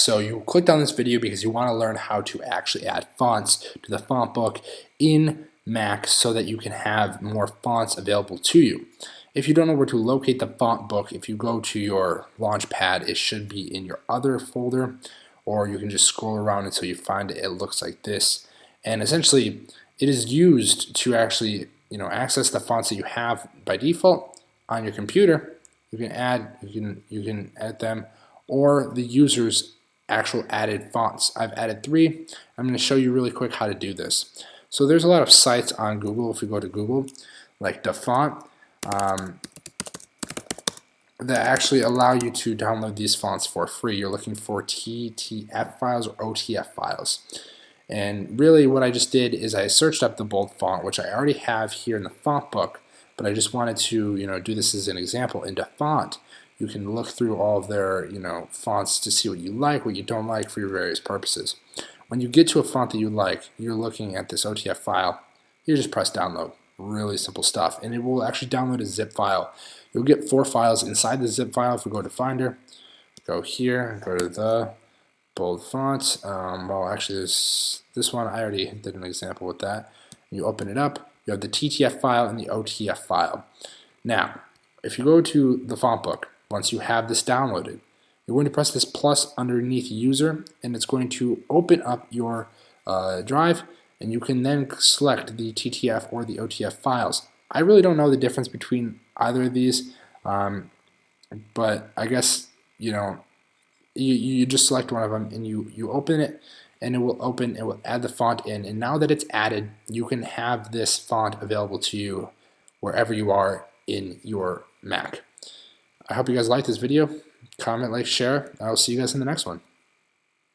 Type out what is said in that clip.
So you clicked on this video because you want to learn how to actually add fonts to the font book in Mac so that you can have more fonts available to you. If you don't know where to locate the font book, if you go to your Launchpad, it should be in your other folder, or you can just scroll around until you find it. It looks like this, and essentially it is used to actually access the fonts that you have by default on your computer. You can add them, or the user's actual added fonts. I've added 3. I'm going to show you really quick how to do this. So there's a lot of sites on Google, if you go to Google, like the font, that actually allow you to download these fonts for free. You're looking for TTF files or OTF files. And really what I just did is I searched up the bold font, which I already have here in the font book, but I just wanted to do this as an example. Into font, you can look through all of their fonts to see what you like, what you don't like for your various purposes. When you get to a font that you like, you're looking at this OTF file, you just press download. Really simple stuff, and it will actually download a zip file. You'll get 4 files inside the zip file. If we go to Finder, go here, go to the bold fonts. Well, actually, this one I already did an example with that. You open it up. You have the TTF file and the OTF file. Now, if you go to the font book, once you have this downloaded, you're going to press this plus underneath user, and it's going to open up your drive, and you can then select the TTF or the OTF files. I really don't know the difference between either of these, but I guess you just select one of them and you open it, and it will add the font in. And now that it's added, you can have this font available to you wherever you are in your Mac. I hope you guys liked this video. Comment, like, share. I'll see you guys in the next one.